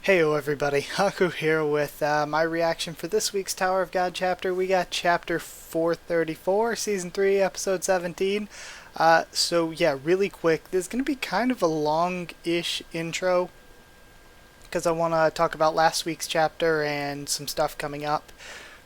Heyo everybody, Haku here with my reaction for this week's Tower of God chapter. We got chapter 434, season 3, episode 17. So yeah, really quick, there's going to be kind of a long-ish intro because I want to talk about last week's chapter and some stuff coming up.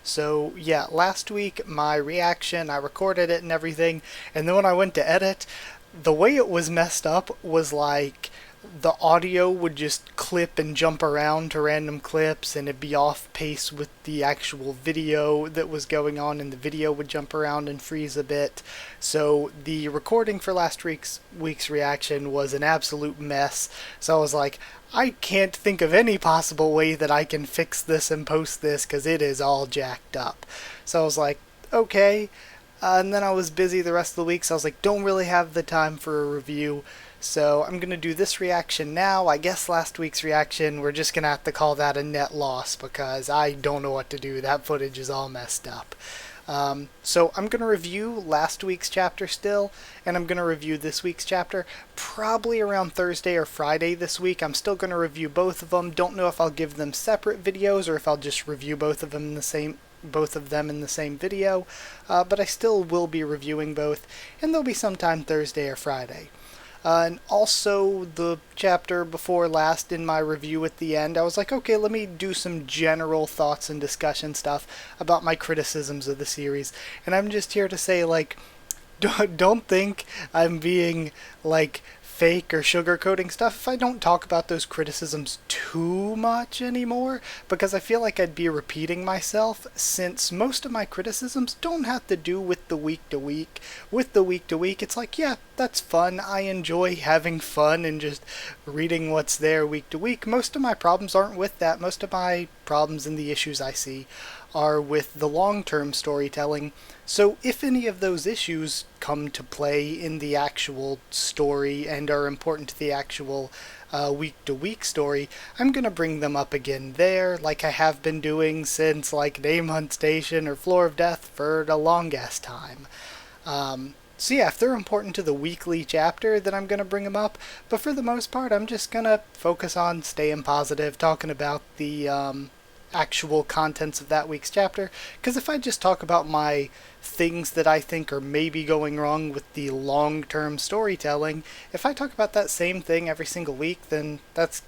So yeah, last week my reaction, I recorded it and everything, and then when I went to edit, the way it was messed up was like the audio would just clip and jump around to random clips and it'd be off pace with the actual video that was going on, and the video would jump around and freeze a bit. So the recording for last week's reaction was an absolute mess. So I was like, I can't think of any possible way that I can fix this and post this because it is all jacked up. So I was like, okay. And then I was busy the rest of the week, so I was like, don't really have the time for a review. So I'm going to do this reaction now. I guess last week's reaction, we're just going to have to call that a net loss because I don't know what to do. That footage is all messed up. So I'm going to review last week's chapter still, and I'm going to review this week's chapter probably around Thursday or Friday this week. I'm still going to review both of them. Don't know if I'll give them separate videos or if I'll just review both of them in the same video, but I still will be reviewing both, and they'll be sometime Thursday or Friday. And also the chapter before last in my review at the end, I was like, okay, let me do some general thoughts and discussion stuff about my criticisms of the series. And I'm just here to say, like, don't think I'm being, like, fake or sugarcoating stuff if I don't talk about those criticisms too much anymore, because I feel like I'd be repeating myself, since most of my criticisms don't have to do with the week to week. With the week to week, it's like, yeah, that's fun. I enjoy having fun and just reading what's there week to week. Most of my problems aren't with that. Most of my problems and the issues I see are with the long-term storytelling. So if any of those issues come to play in the actual story and are important to the actual week-to-week story, I'm going to bring them up again there, like I have been doing since, like, Name Hunt Station or Floor of Death for the longest time. So yeah, if they're important to the weekly chapter, then I'm going to bring them up. But for the most part, I'm just going to focus on staying positive, talking about the actual contents of that week's chapter, because if I just talk about my things that I think are maybe going wrong with the long-term storytelling, if I talk about that same thing every single week, then that's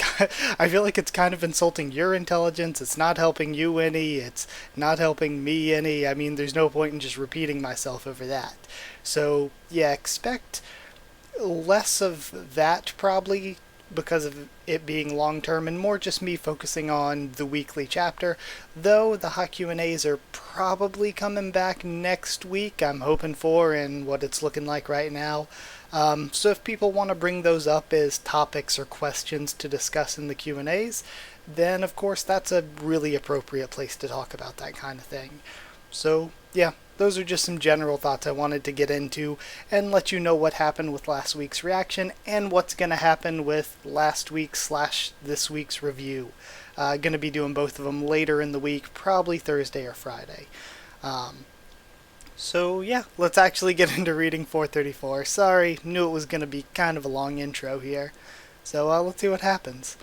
I feel like it's kind of insulting your intelligence. It's not helping you any, it's not helping me any. I mean, there's no point in just repeating myself over that. So yeah, expect less of that probably, because of it being long-term, and more just me focusing on the weekly chapter, though the hot Q&As are probably coming back next week, I'm hoping for, and what it's looking like right now. So if people want to bring those up as topics or questions to discuss in the Q&As, then of course that's a really appropriate place to talk about that kind of thing. So yeah, those are just some general thoughts I wanted to get into and let you know what happened with last week's reaction and what's going to happen with last week's / this week's review. Going to be doing both of them later in the week, probably Thursday or Friday. So yeah, let's actually get into reading 434. Sorry, knew it was going to be kind of a long intro here. So let's see what happens.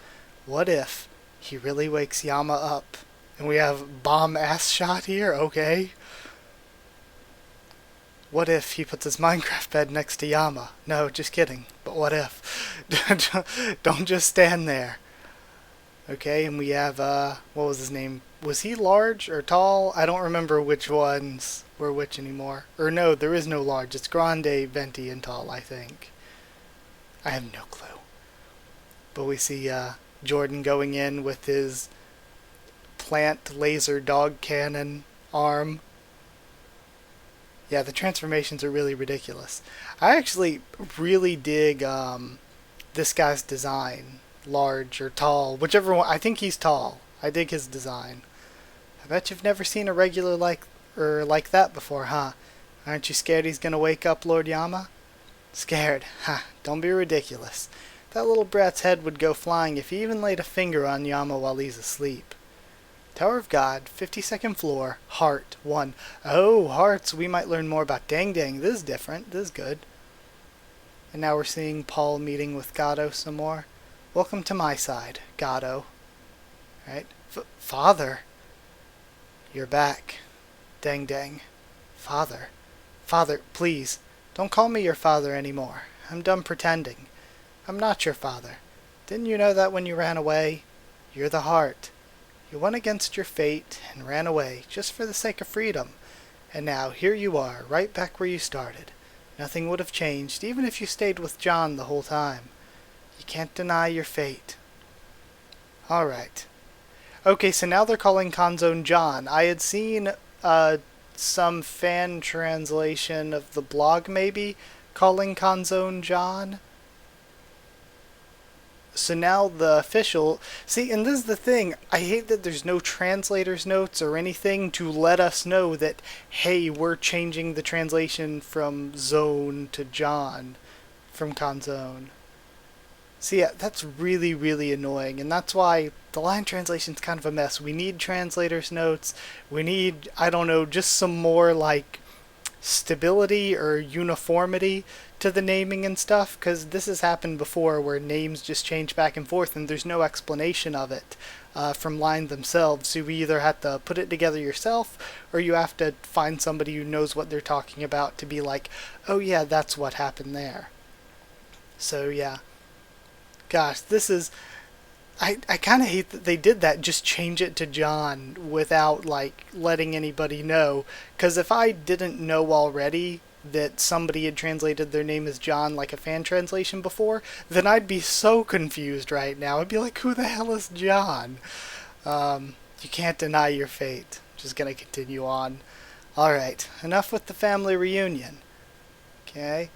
What if he really wakes Yama up? And we have bomb ass shot here? Okay. What if he puts his Minecraft bed next to Yama? No, just kidding. But what if? Don't just stand there. Okay, and we have, what was his name? Was he large or tall? I don't remember which ones were which anymore. Or no, there is no large. It's grande, venti, and tall, I think. I have no clue. But we see Jordan going in with his plant laser dog cannon arm. Yeah, the transformations are really ridiculous. I actually really dig this guy's design. Large or tall, whichever one. I think he's tall. I dig his design. I bet you've never seen a regular like that before, huh? Aren't you scared he's gonna wake up Lord Yama? Scared? Ha! Don't be ridiculous. That little brat's head would go flying if he even laid a finger on Yama while he's asleep. Tower of God, 52nd floor, heart, 1. Oh, hearts, we might learn more about Dang Dang. This is different. This is good. And now we're seeing Paul meeting with Gato some more. Welcome to my side, Gato. Right? Father, you're back. Dang dang. Father. Father, please, don't call me your father anymore. I'm done pretending. I'm not your father. Didn't you know that when you ran away? You're the heart. You went against your fate and ran away just for the sake of freedom. And now here you are, right back where you started. Nothing would have changed, even if you stayed with John the whole time. You can't deny your fate. Alright. Okay, so now they're calling Kanzone John. I had seen some fan translation of the blog, maybe, calling Kanzone John. So now the official... See, and this is the thing. I hate that there's no translator's notes or anything to let us know that, hey, we're changing the translation from Zone to John from Kanzone. So yeah, that's really, really annoying, and that's why the line translation's kind of a mess. We need translator's notes. We need, I don't know, just some more, like, stability or uniformity to the naming and stuff, because this has happened before where names just change back and forth and there's no explanation of it from line themselves. So you either have to put it together yourself or you have to find somebody who knows what they're talking about to be like, oh yeah, that's what happened there. So yeah. Gosh, this is... I kind of hate that they did that, just change it to John without, like, letting anybody know. Because if I didn't know already that somebody had translated their name as John, like a fan translation before, then I'd be so confused right now. I'd be like, who the hell is John? You can't deny your fate. Just gonna continue on. Alright, enough with the family reunion. Okay.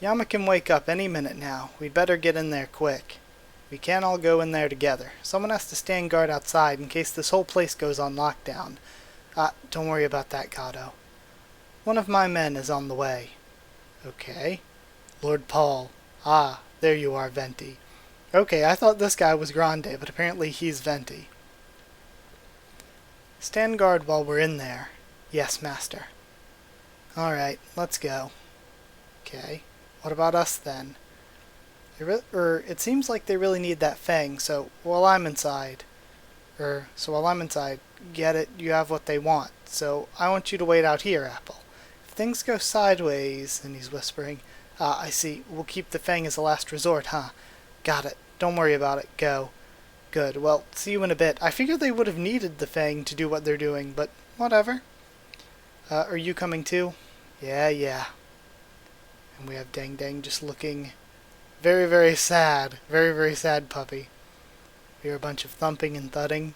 Yama can wake up any minute now. We'd better get in there quick. We can't all go in there together. Someone has to stand guard outside in case this whole place goes on lockdown. Don't worry about that, Gato. One of my men is on the way. Okay. Lord Paul. Ah, there you are, Venti. Okay, I thought this guy was Grande, but apparently he's Venti. Stand guard while we're in there. Yes, master. Alright, let's go. Okay. What about us then? It seems like they really need that fang, so while I'm inside, get it, you have what they want. So I want you to wait out here, Apple. If things go sideways, and he's whispering, I see, we'll keep the fang as a last resort, huh? Got it. Don't worry about it. Go. Good. Well, see you in a bit. I figured they would have needed the fang to do what they're doing, but whatever. Are you coming too? Yeah. And we have Dang Dang just looking very, very sad. Very, very sad puppy. We hear a bunch of thumping and thudding.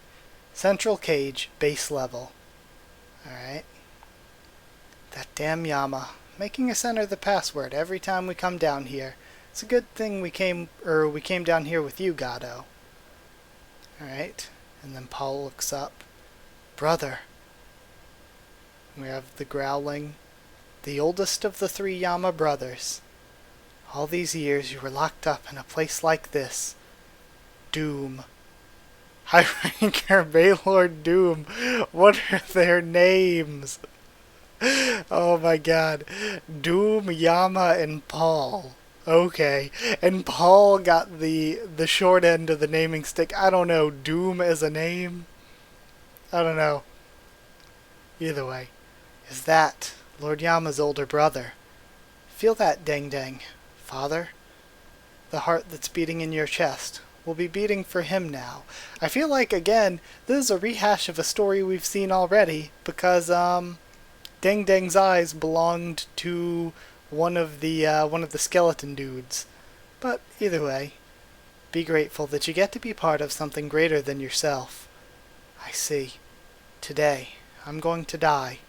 Central cage, base level. Alright. That damn Yama. Making us enter the password every time we come down here. It's a good thing we came down here with you, Gato. Alright. And then Paul looks up. Brother. We have the growling. The oldest of the 3 Yama brothers. All these years you were locked up in a place like this. Doom. High Ranker Baylord Doom. What are their names? Oh my god. Doom, Yama, and Paul. Okay. And Paul got the short end of the naming stick. I don't know. Doom as a name? I don't know. Either way. Is that Lord Yama's older brother? Feel that, Dang Dang. Father? The heart that's beating in your chest will be beating for him now. I feel like, again, this is a rehash of a story we've seen already, because, Dang Dang's eyes belonged to one of the skeleton dudes. But, either way, be grateful that you get to be part of something greater than yourself. I see. Today, I'm going to die.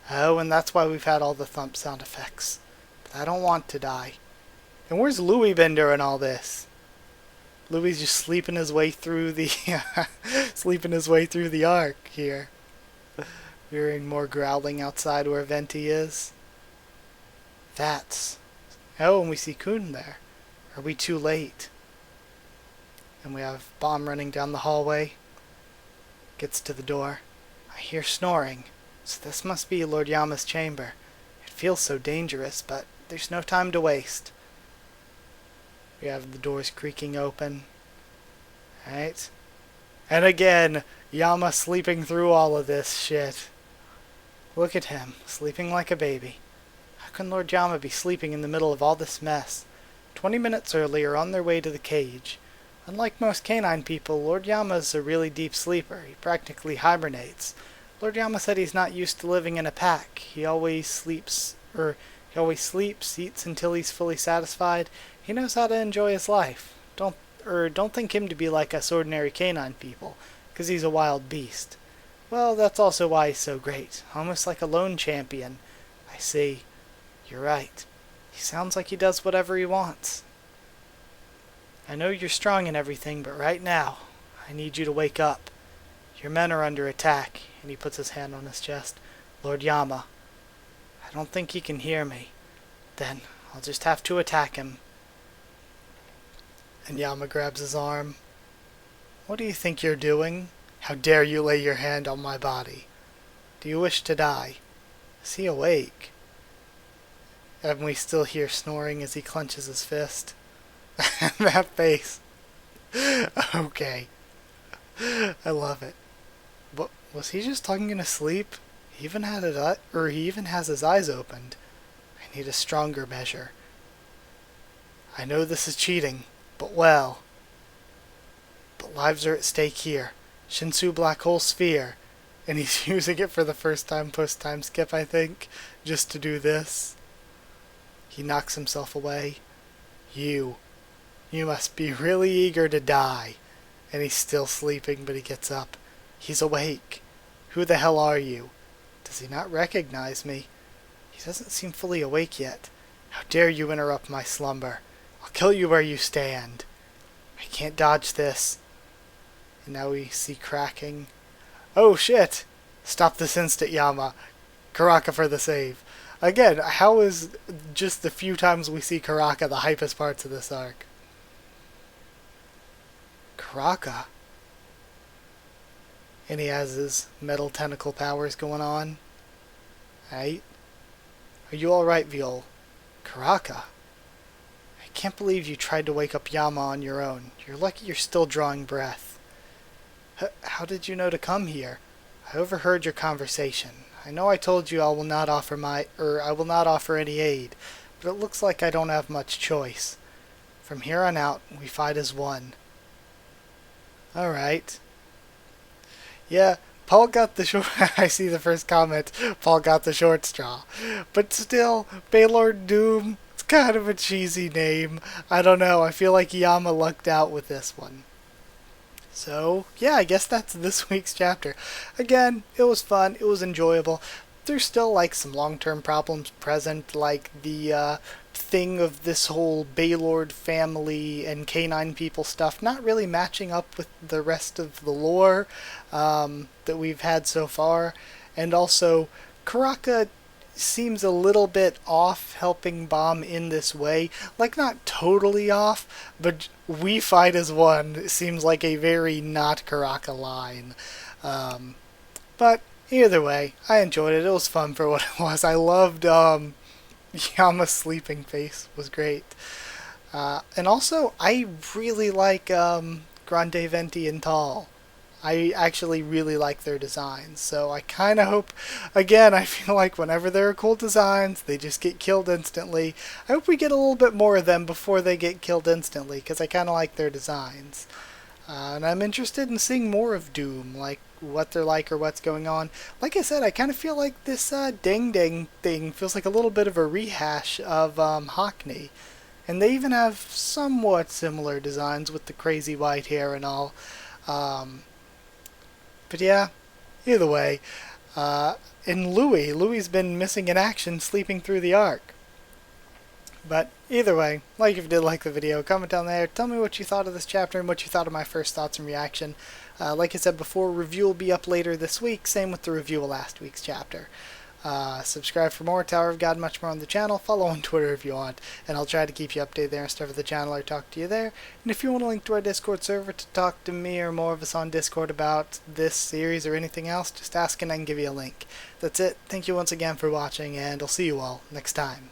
Oh, and that's why we've had all the thump sound effects. But I don't want to die. And where's Louis been during all this? Louis just sleeping his way through the arc here. Hearing more growling outside where Venti is. Oh, and we see Kun there. Are we too late? And we have Bomb running down the hallway. Gets to the door. I hear snoring. So this must be Lord Yama's chamber. It feels so dangerous, but there's no time to waste. We have the doors creaking open. Alright. And again, Yama sleeping through all of this shit. Look at him, sleeping like a baby. How can Lord Yama be sleeping in the middle of all this mess? 20 minutes earlier, on their way to the cage. Unlike most canine people, Lord Yama's a really deep sleeper. He practically hibernates. Lord Yama said he's not used to living in a pack. He always sleeps, eats until he's fully satisfied. He knows how to enjoy his life. Don't think him to be like us ordinary canine people, 'cause he's a wild beast. Well, that's also why he's so great, almost like a lone champion. I see. You're right. He sounds like he does whatever he wants. I know you're strong and everything, but right now, I need you to wake up. Your men are under attack, and he puts his hand on his chest. Lord Yama. I don't think he can hear me. Then, I'll just have to attack him. And Yama grabs his arm. What do you think you're doing? How dare you lay your hand on my body? Do you wish to die? Is he awake? And we still hear snoring as he clenches his fist. That face. Okay. I love it. But was he just talking in his sleep? He even has his eyes opened. I need a stronger measure. I know this is cheating, but well. But lives are at stake here. Shinsu Black Hole Sphere. And he's using it for the first time post-time skip, I think, just to do this. He knocks himself away. You must be really eager to die. And he's still sleeping, but he gets up. He's awake. Who the hell are you? Does he not recognize me? He doesn't seem fully awake yet. How dare you interrupt my slumber? I'll kill you where you stand. I can't dodge this. And now we see cracking. Oh shit! Stop this instant, Yama. Karaka for the save. Again, how is just the few times we see Karaka the hypest parts of this arc? Karaka? And he has his metal tentacle powers going on. Right? Are you alright, Viol? Karaka? I can't believe you tried to wake up Yama on your own. You're lucky you're still drawing breath. How did you know to come here? I overheard your conversation. I know I told you I will not offer any aid, but it looks like I don't have much choice. From here on out, we fight as one. Alright. Yeah, Paul got the short... I see the first comment. Paul got the short straw. But still, Baylord Doom, it's kind of a cheesy name. I don't know, I feel like Yama lucked out with this one. So, yeah, I guess that's this week's chapter. Again, it was fun, it was enjoyable. There's still, like, some long-term problems present, like the thing of this whole Baylord family and canine people stuff not really matching up with the rest of the lore that we've had so far. And also, Karaka seems a little bit off helping Bomb in this way. Like, not totally off, but we fight as one. It seems like a very not Karaka line. But either way, I enjoyed it. It was fun for what it was. I loved Yama's sleeping face. Was great. And also, I really like Grande Venti and Tall. I actually really like their designs, so I kind of hope, again, I feel like whenever there are cool designs, they just get killed instantly. I hope we get a little bit more of them before they get killed instantly, because I kind of like their designs. And I'm interested in seeing more of Doom, like what they're like or what's going on. Like I said, I kind of feel like this Ding Ding thing feels like a little bit of a rehash of Haku. And they even have somewhat similar designs with the crazy white hair and all. But yeah, either way, in Louie's been missing in action, sleeping through the arc. But either way, like if you did like the video, comment down there, tell me what you thought of this chapter and what you thought of my first thoughts and reaction. Like I said before, review will be up later this week, same with the review of last week's chapter. Subscribe for more Tower of God, much more on the channel. Follow on Twitter if you want, and I'll try to keep you updated there and stuff with the channel or talk to you there. And if you want a link to our Discord server to talk to me or more of us on Discord about this series or anything else, just ask and I can give you a link. That's it. Thank you once again for watching, and I'll see you all next time.